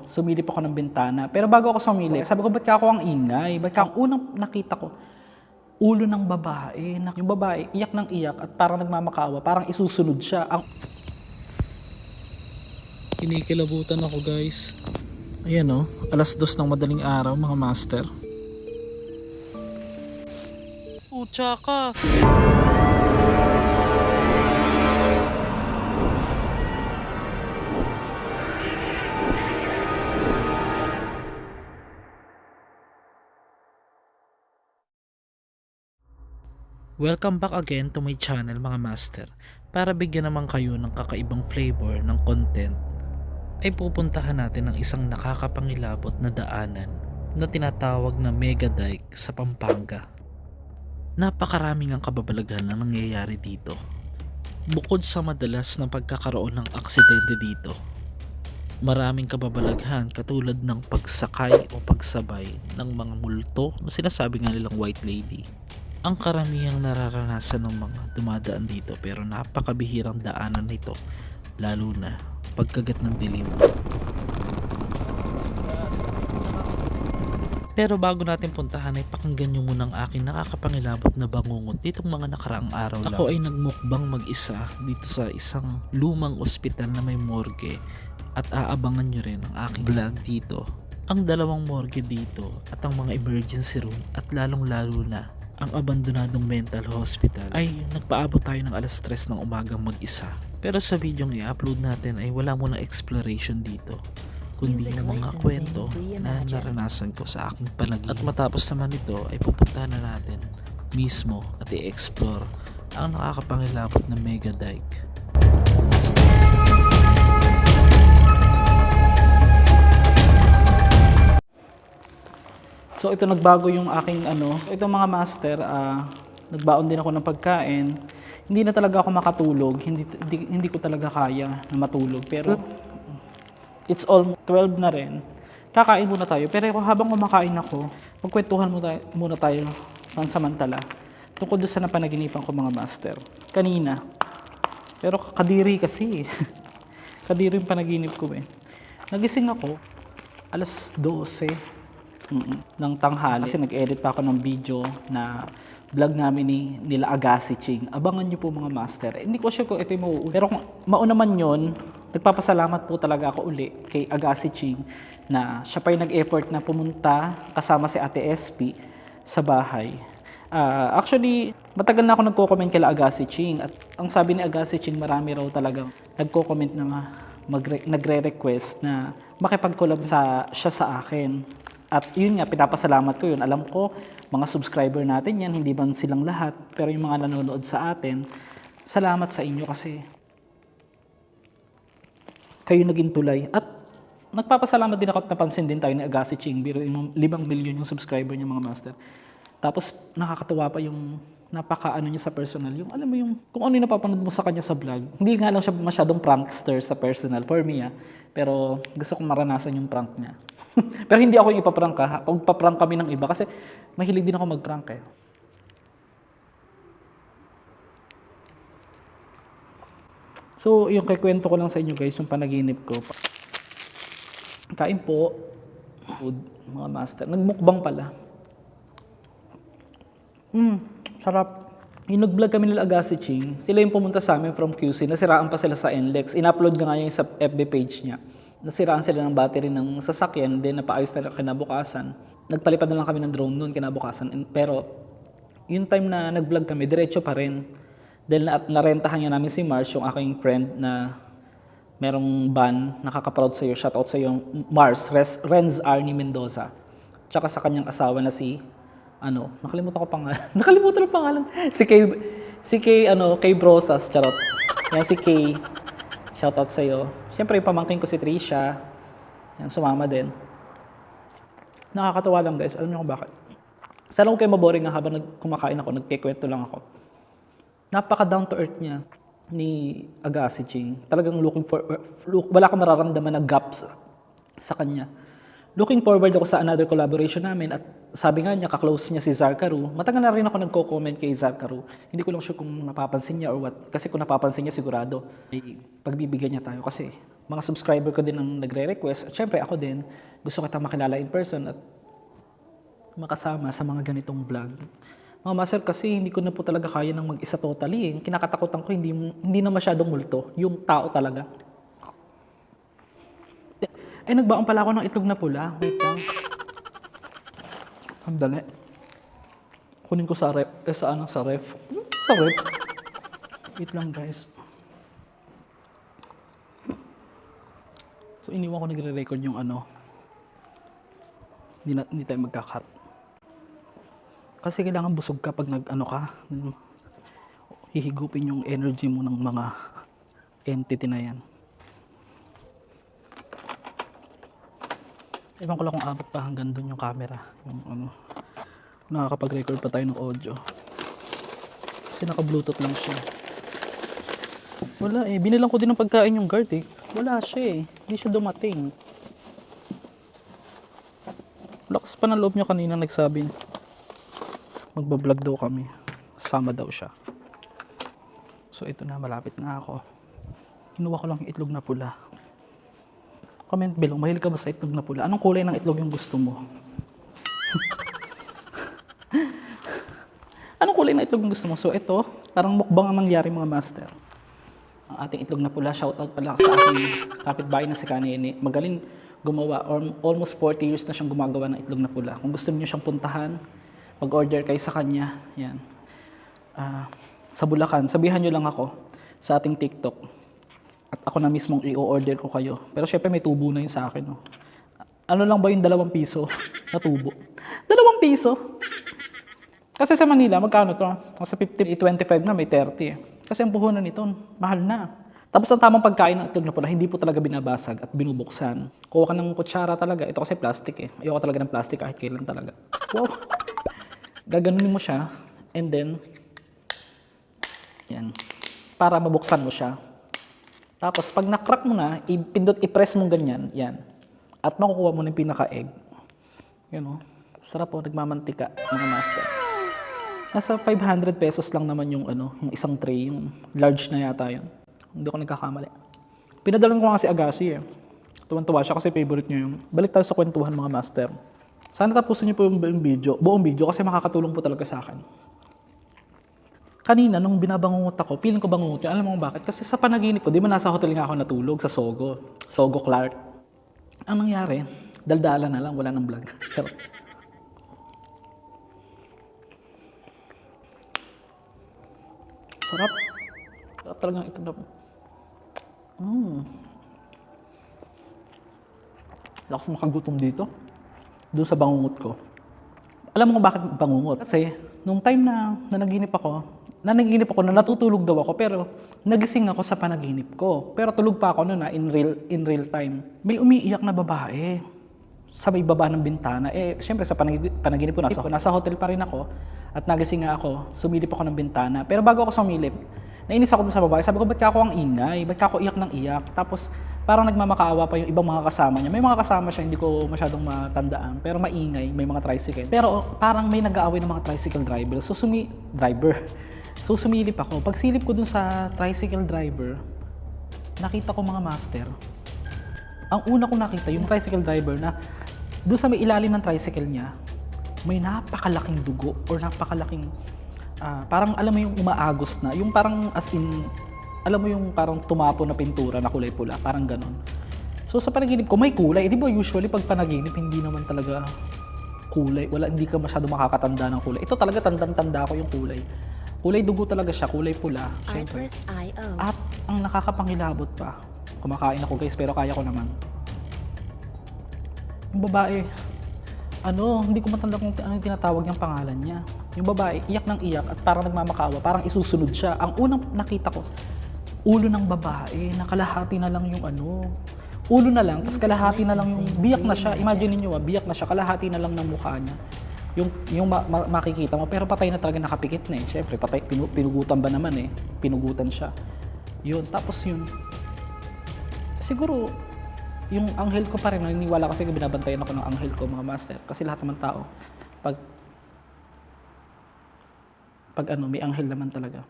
sumilip ako ng bintana. Pero bago ako sumilip, sabi ko, ba't ka ako ang ingay? Ba't ka ang unang nakita ko? Ulo ng babae. Yung babae, iyak ng iyak at parang nagmamakawa. Parang isusunod siya. Kinikilabutan ako, guys. Ayan o, 2:00 ng madaling araw, mga master. Pucha ka! Welcome back again to my channel, mga master. Para bigyan naman kayo ng kakaibang flavor ng content, ay pupuntahan natin ang isang nakakapangilabot na daanan na tinatawag na Mega Dike sa Pampanga. Napakaraming ang kababalaghan na nangyayari dito. Bukod sa madalas na pagkakaroon ng aksidente dito, maraming kababalaghan katulad ng pagsakay o pagsabay ng mga multo na sinasabi nga nilang white lady. Ang karamihang nararanasan ng mga dumadaan dito, pero napakabihirang daanan nito, lalo na pagkagat ng dilim. Pero bago natin puntahan ay pakinggan nyo muna ang aking nakakapangilabot na bangungot ditong mga nakaraang araw lang. Ako ay nagmukbang mag-isa dito sa isang lumang ospital na may morgue, at aabangan nyo rin ang aking vlog dito. Ang dalawang morgue dito at ang mga emergency room, at lalong lalo na ang abandonadong mental hospital, ay nagpaabot tayo ng 3:00 ng umagang mag-isa. Pero sa video ng i-upload natin ay wala mo ng exploration dito, kundi ng mga kwento na naranasan ko sa aking panaginip. At matapos naman ito ay pupuntahan na natin mismo at i-explore ang nakakapangilabot na Mega Dike. So ito, nagbago yung aking ito mga master, nagbaon din ako ng pagkain. Hindi na talaga ako makatulog, hindi ko talaga kaya na matulog. Pero it's all 12 na rin. Kakain muna tayo. Pero habang kumakain ako, magkwentuhan muna tayo pansamantala tungkol doon sa napanaginipan ko, mga master. Kanina. Pero kadiri kasi. Kadiri yung panaginip ko eh. Nagising ako 12:00 ng tanghali kasi nag-edit pa ako ng video na vlog namin nila Agassi Ching. Abangan nyo po, mga master. Hindi ko sure kung ito yung mauuna. Pero kung mauna man yun, nagpapasalamat po talaga ako uli kay Agassi Ching na siya pa yung nag-effort na pumunta kasama si Ate SP sa bahay. Actually, matagal na ako nagko-comment kay Agassi Ching, at ang sabi ni Agassi Ching, marami raw talagang nagko-comment na nagre-request na makipag-collab siya sa akin. At yun nga, pinapasalamat ko yun. Alam ko, mga subscriber natin yan, hindi man silang lahat, pero yung mga nanonood sa atin, salamat sa inyo kasi kayo naging tulay. At nagpapasalamat din ako at napansin din tayo ni Agassi Ching, biro yung 5 million yung subscriber niya, mga master. Tapos nakakatuwa pa yung napaka-ano niya sa personal. Yung alam mo yung kung ano yung napapanood mo sa kanya sa vlog. Hindi nga lang siya masyadong prankster sa personal for me pero gusto kong maranasan yung prank niya. Pero hindi ako yung ipaprank pag paprank kami ng iba kasi mahilig din ako magprank eh. So yung kikwento ko lang sa inyo, guys, yung panaginip ko. Kain po, food, mga master. Nagmukbang pala. Sarap. Yung nag-vlog kami nila Agassi Ching, sila yung pumunta sa amin from QC, nasiraan pa sila sa NLEX. In-upload nga yung sa FB page niya. Nasiraan sila ng battery ng sasakyan, then napaayos na kinabukasan. Nagpalipad na lang kami ng drone noon kinabukasan. Pero yung time na nag-vlog kami, diretso pa rin. Dahil narentahan niya namin si Mars, yung aking friend na merong van, nakaka-proud sa'yo, shoutout sa'yo, Mars, Renz Arnie Mendoza. Tsaka sa kanyang asawa na si nakalimutan ko pangalan. Nakalimutan ang pangalan. Si Kay Brosas, charot. Yan si Kay. Shoutout sa iyo. Siyempre, yung pamangkin ko si Trisha. Yan, sumama din. Nakakatawa lang, guys. Alam niyo kung bakit? Sana kung kayo maboring nga habang kumakain ako, nagkikwento lang ako. Napaka down to earth niya ni Agassi Ching. Talagang wala kang mararamdaman na gaps sa kanya. Looking forward ako sa another collaboration namin at sabi nga niya, kaklose niya si Zarkaru. Matagal na rin ako nagko-comment kay Zarkaru. Hindi ko lang sure kung napapansin niya or what. Kasi kung napapansin niya, sigurado, ay pagbibigyan niya tayo. Kasi mga subscriber ko din ang nagre-request. At syempre ako din, gusto kita makilala in person at makasama sa mga ganitong vlog. Mga master, kasi hindi ko na po talaga kaya ng mag-isa totally. Kinakatakutan ko, hindi na masyadong multo. Yung tao talaga. Ay, nagbaon pala ako ng itlog na pula. Wait lang. Sandali. Kunin ko sa ref. Sa ref. Sa ref. Wait lang, guys. So, iniwan ko nagre-record yung Hindi tayo magka-cut. Kasi kailangan busog ka pag hihigupin yung energy mo ng mga entity na yan. Ewan ko lang kung abot pa hanggang doon yung camera. Yung nakakapag-record pa tayo ng audio. Kasi naka-bluetooth lang siya. Wala eh. Binilang ko din ng pagkain yung guard eh. Wala siya eh. Hindi siya dumating. Lakas pa ng loob niya kanina nagsabi. Magbablog daw kami. Sama daw siya. So ito na, malapit na ako. Kinuha ko lang yung itlog na pula. Comment below, mahilig ka ba sa itlog na pula? Anong kulay ng itlog yung gusto mo? Anong kulay ng itlog yung gusto mo? So ito, parang mukbang ang nangyari mga master. Ang ating itlog na pula, shoutout pala sa aking kapitbahay na si Kanini. Magaling gumawa, almost 40 years na siyang gumagawa ng itlog na pula. Kung gusto niyo siyang puntahan, mag-order kayo sa kanya. Yan. Sa Bulacan, sabihan niyo lang ako sa ating TikTok. At ako na mismong i-order ko kayo. Pero syempre may tubo na yun sa akin. No? Ano lang ba yung 2 piso na tubo? 2 piso? Kasi sa Manila, magkano to? Sa 50, 25 na, may 30 eh. Kasi ang puhunan nito, mahal na. Tapos ang tamang pagkain ng itlog na pula, hindi po talaga binabasag at binubuksan. Kuha ka ng kutsara talaga. Ito kasi plastic eh. Ayoko talaga ng plastic kahit kailan talaga. Wow! Gaganunin mo siya. And then, yan. Para mabuksan mo siya. Tapos, pag na-crack mo na, i-press mo ganyan, yan. At makukuha mo na yung pinaka-egg. Yan o. Sarap po, nagmamantika, mga master. Nasa 500 pesos lang naman yung isang tray, yung large na yata yun. Hindi ako nagkakamali. Pinadalan ko nga si Agassi eh. Tuwan-tuwa siya kasi favorite niya yung. Balik tayo sa kwentuhan mga master. Sana tapusin niyo po yung buong video kasi makakatulong po talaga sa akin. Kanina, nung binabangungot ako, feeling ko bangungot yun. Alam mo bakit? Kasi sa panaginip ko, di ba nasa hotel nga ako natulog sa Sogo. Sogo Clark. Ang nangyari, daldala na lang, wala nang vlog. Charot. Sarap. Sarap talagang ito na. Lakas makagutom dito. Doon sa bangungot ko. Alam mo kung bakit bangungot? Kasi, nung time na nanaginip ako na natutulog daw ako pero nagising ako sa panaginip ko. Pero tulog pa ako noon in real time. May umiiyak na babae sa may baba ng bintana. Eh, syempre sa panaginip ko nasa hotel pa rin ako at nagising nga ako, sumilip ako ng bintana. Pero bago ako sumilip, nainis ako dun sa babae. Sabi ko, ba't ka ako ang ingay? Ba't ka ako iyak ng iyak? Tapos parang nagmamakaawa pa yung ibang mga kasama niya. May mga kasama siya, hindi ko masyadong matandaan. Pero maingay, may mga tricycle. Pero parang may nag-aaway ng mga tricycle driver. So sumilip ako. Pag silip ko dun sa tricycle driver, nakita ko mga master. Ang una kong nakita, yung tricycle driver na dun sa may ilalim ng tricycle niya, may napakalaking dugo or napakalaking, parang alam mo yung umaagos na. Yung parang as in, alam mo yung parang tumapo na pintura na kulay pula, parang ganon. So sa panaginip ko, may kulay. Di ba usually pag panaginip, hindi naman talaga kulay. Hindi ka masyado makakatanda ng kulay. Ito talaga tanda ko yung kulay. Kulay dugo talaga siya, kulay pula. Siyempre. At ang nakakapangilabot pa, kumakain ako guys, pero kaya ko naman. Yung babae, hindi ko matanda kung ano yung tinatawag niyang pangalan niya. Yung babae, iyak ng iyak at parang nagmamakaawa, parang isusunod siya. Ang unang nakita ko, ulo ng babae, nakalahati na lang yung ulo na lang, tapos kalahati na lang yung, biyak na siya. Imagine niyo biyak na siya, kalahati na lang ng mukha niya. Yung makikita mo, pero patay na talaga, nakapikit na eh. Siyempre, patay, pinugutan ba naman eh. Pinugutan siya. Yun, tapos yun. Siguro, yung anghel ko pa rin, naniniwala kasi binabantayan ako ng anghel ko, mga master. Kasi lahat naman tao, pag may anghel naman talaga.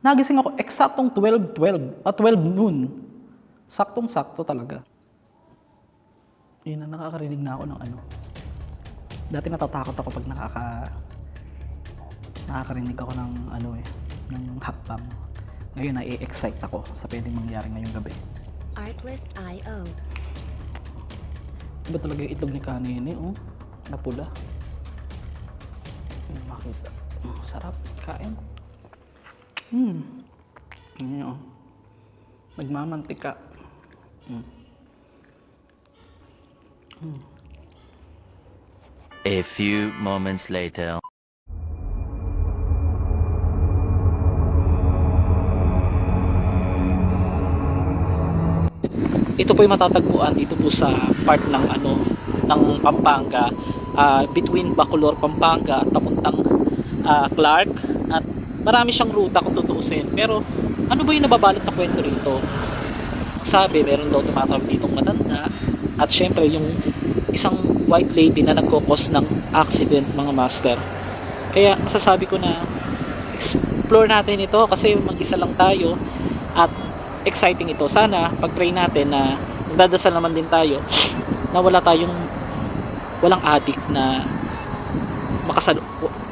Nagising ako, eksaktong 12 noon. Saktong-sakto talaga. Yun na, nakakarinig na ako ng ano. Dati natatakot ako pag nakakarinig ako ng ano ng hakbang. Ngayon na-excite ako sa pwedeng mangyari ngayong gabi. Artlist.io. Iba talaga yung itlog ni kanini, napula. Makita. Sarap, kain. Ngayon, nagmamantika. A few moments later. Ito po yung matatagpuan dito po sa part ng ng Pampanga, between Bacolor, Pampanga at papuntang Clark, at marami siyang ruta kung tutuusin. Pero ano ba yung nababalot na kwento rito? Sabi, meron daw tumatawag ditong matanda, at syempre yung isang white lady na nagkokos ng accident, mga master. Kaya masasabi ko na explore natin ito kasi mag-isa lang tayo at exciting ito. Sana pag-pray natin na magdadasal naman din tayo na walang addict na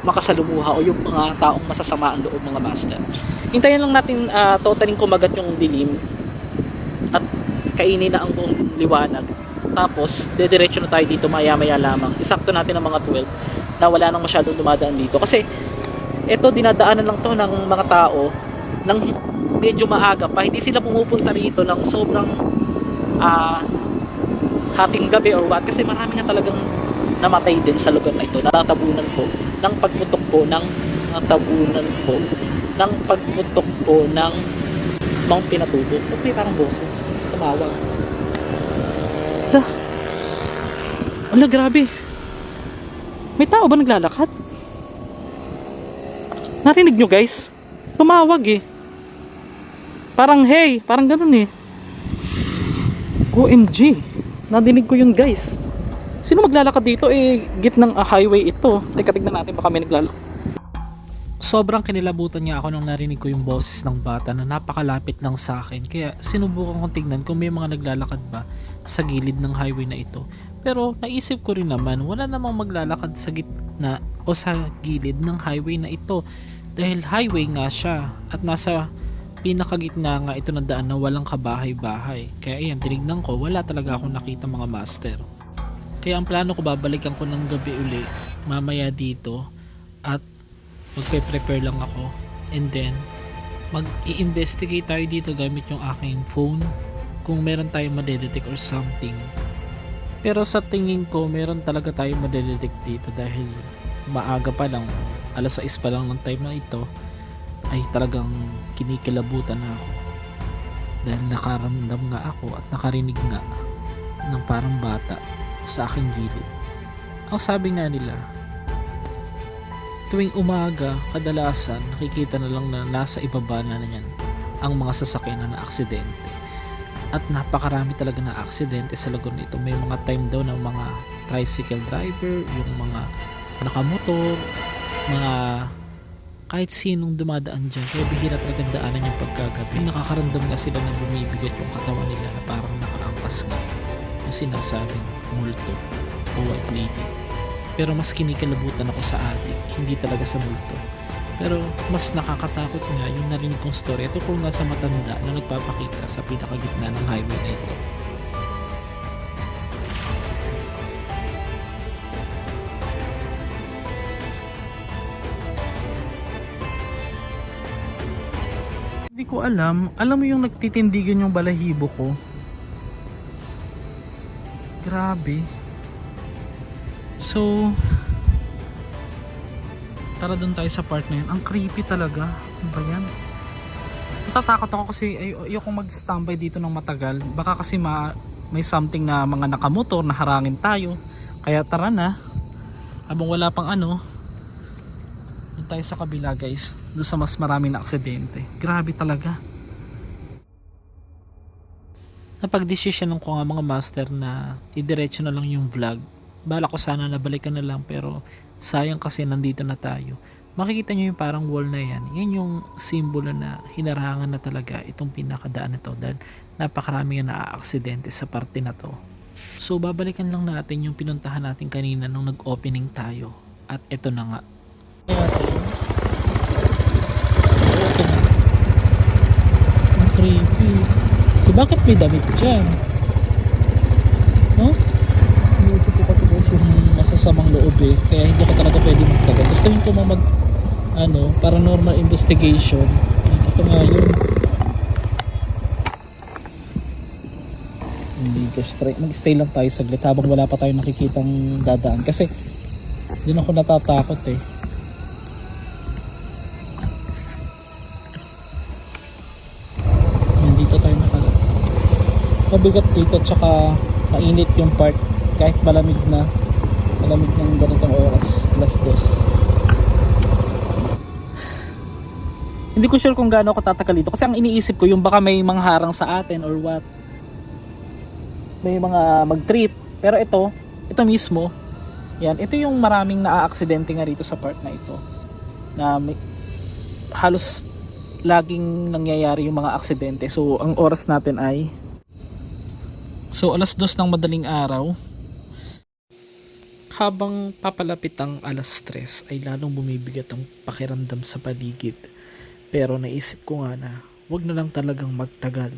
makasalumuha o yung mga taong masasama ang loob, mga master. Hintayin lang natin totaling kumagat yung dilim at kainin na ang buong liwanag. Tapos dediretso na tayo dito maya-maya lamang. Isakto natin ang mga 12 na wala nang masyadong dumadaan dito. Kasi ito dinadaanan lang to ng mga tao ng medyo maaga pa. Hindi sila pumupunta rito ng sobrang hating gabi or what, kasi marami na talagang namatay din sa lugar na ito. Natatabunan po ng pagputok po ng mga pinatubo. Ito may parang boses tumawag. Ala, grabe, may tao ba naglalakad? Narinig nyo guys? Tumawag parang hey, parang ganun OMG, nadinig ko yun guys. Sino maglalakad dito? Gitnang highway ito. Teka, tignan natin baka may naglalakad. Sobrang kinilabutan niya ako nung narinig ko yung boses ng bata na napakalapit lang sa akin. Kaya sinubukan kong tignan kung may mga naglalakad ba sa gilid ng highway na ito. Pero naisip ko rin naman, wala namang maglalakad sa gitna o sa gilid ng highway na ito. Dahil highway nga siya at nasa pinakagitna nga ito ng daan na walang kabahay-bahay. Kaya ayan, tinignan ko, wala talaga akong nakita, mga master. Kaya ang plano ko, babalikan ko ng gabi uli mamaya dito at magpe-prepare lang ako, and then mag-i-investigate tayo dito gamit yung aking phone kung meron tayong madedetect or something. Pero sa tingin ko meron talaga tayong madedetect dito dahil maaga pa lang, alas 6 pa lang ng time na ito, ay talagang kinikilabutan na ako dahil nakaramdam nga ako at nakarinig nga ng parang bata sa aking gilid. Ang sabi nga nila, tuwing umaga kadalasan nakikita na lang na nasa ibaba na yan ang mga sasakyan na aksidente, at napakarami talaga na aksidente sa lugar nito. May mga time daw ng mga tricycle driver, yung mga nakamotor, mga kahit sinong dumadaan dyan. Kaya bihira talagang daanan yung pagkagabi. Nakakaramdam nga sila na bumibigat yung katawan nila na parang nakaangkas nga yung sinasabing multo o white lady. Pero mas kinikilabutan ako sa adik, hindi talaga sa multo. Pero mas nakakatakot nga yung narinig kong story. Ito kung nga sa matanda na nagpapakita sa pinakagitna ng highway na ito. Hindi ko alam mo yung nagtitindigan yung balahibo ko. Grabe. So, tara doon tayo sa part na yun. Ang creepy talaga. Ano ba yan? Natatakot ako kasi ayokong mag-standby dito ng matagal. Baka kasi may something na mga nakamotor na harangin tayo. Kaya tara na. Habang wala pang doon tayo sa kabila guys. Doon sa mas marami na aksidente. Grabe talaga. napag-desisyonan ko nga mga master na idiretso na lang yung vlog. Bala ko sana nabalikan na lang pero sayang kasi nandito na tayo. Makikita nyo yung parang wall na yan. Yan yung simbolo na hinarangan na talaga itong pinakadaan nito dahil napakarami nga na-aksidente sa parte na to. So babalikan lang natin yung pinuntahan natin kanina nung nag-opening tayo. At ito na nga. Ang creepy. So bakit may damit dyan? No? Iniisip ko kasi guys yung masasamang loob eh. Kaya hindi ko talaga pwede magtagal. Gusto ko mag paranormal investigation. Ito nga yun. Hindi ko mag-stay lang tayo saglit habang wala pa tayong nakikitang dadaan. Kasi din ako natatakot eh. Dito tayo mabigat dito tsaka mainit yung part kahit malamig ng ganitong oras alas 2. Hindi ko sure kung gaano ako tatagal dito kasi ang iniisip ko yung baka may mga harang sa atin or what, may mga mag-trip. Pero ito mismo yan, ito yung maraming naa-aksidente nga rito sa part na ito na halos laging nangyayari yung mga aksidente. So ang oras natin ay alas 2 ng madaling araw. Habang papalapit ang alas 3 ay lalong bumibigat ang pakiramdam sa paligid. Pero naisip ko nga na wag na lang talagang magtagal.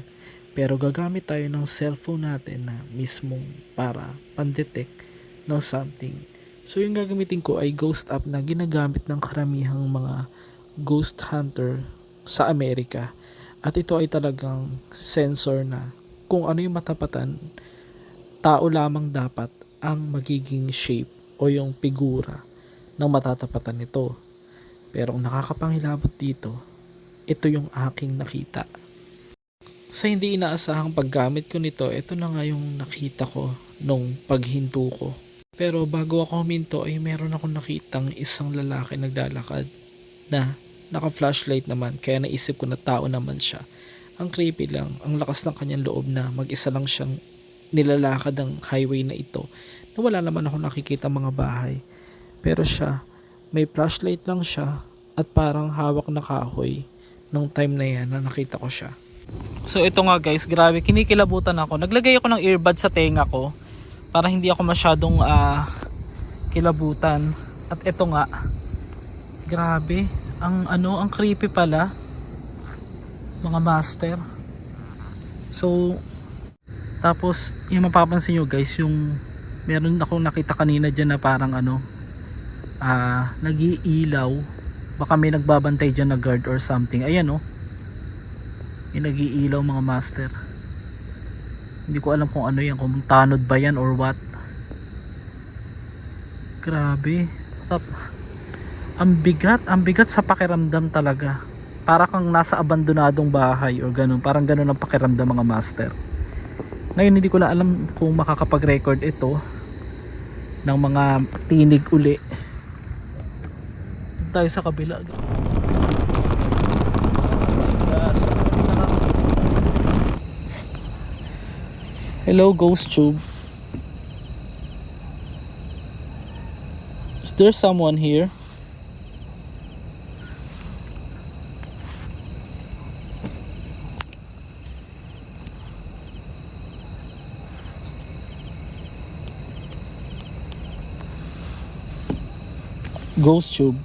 Pero gagamit tayo ng cellphone natin na mismong para pandetect ng something. So yung gagamitin ko ay ghost app na ginagamit ng karamihang mga ghost hunter sa Amerika. At ito ay talagang sensor na kung ano yung matapatan, tao lamang dapat ang magiging shape o yung figura ng matatapatan nito. Pero ang nakakapanghilabot dito, ito yung aking nakita. Sa hindi inaasahang paggamit ko nito, ito na nga yung nakita ko nung paghinto ko. Pero bago ako huminto ay meron akong nakitang isang lalaki naglalakad na naka-flashlight naman, kaya naisip ko na tao naman siya. Ang creepy lang, ang lakas ng kanyang loob na mag-isa lang siyang nilalakad ang highway na ito na wala naman ako nakikita mga bahay. Pero siya, may flashlight lang siya at parang hawak na kahoy nung time na yan na nakita ko siya. So ito nga guys, grabe, kinikilabutan ako. Naglagay ako ng earbud sa tenga ko para hindi ako masyadong kilabutan. At ito nga, grabe, ang creepy pala, mga master. So tapos yung mapapansin nyo guys, yung meron akong nakita kanina dyan na parang nag-iilaw. Baka may nagbabantay dyan na guard or something. Ayan yung nag-iilaw mga master. Hindi ko alam kung ano yan, kung tanod ba yan or what. Grabe. Ang bigat sa pakiramdam talaga. Para kang nasa abandonadong bahay or ganun. Parang ganun ang pakiramdam mga master. Ngayon hindi ko na alam kung makakapag-record ito ng mga tinig uli. Tayo sa kabila. Hello Ghost Tube. Is there someone here? Ghost Tube.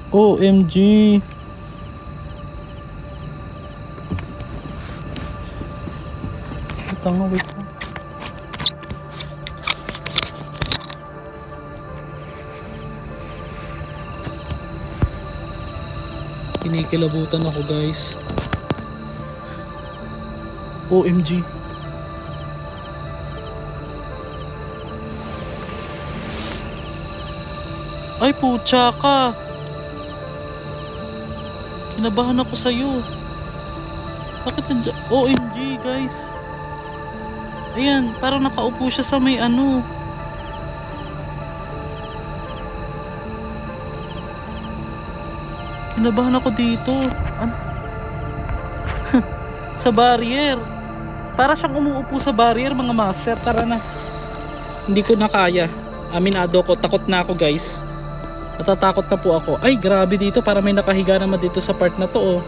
OMG. Tanga, wait lang. Kinikilabutan ako guys. OMG. Ay putya ka. Kinabahan ako sa'yo. Bakit nandiyan? OMG guys. Ayan, parang nakaupo siya sa may Kinabahan ako dito. Ano? Sa barrier. Para siyang umuupo sa barrier mga master. Tara na. Hindi ko na kaya. Aminado ko. Takot na ako guys. Natatakot na po ako. Ay grabe dito. Para may nakahiga naman dito sa part na to oh.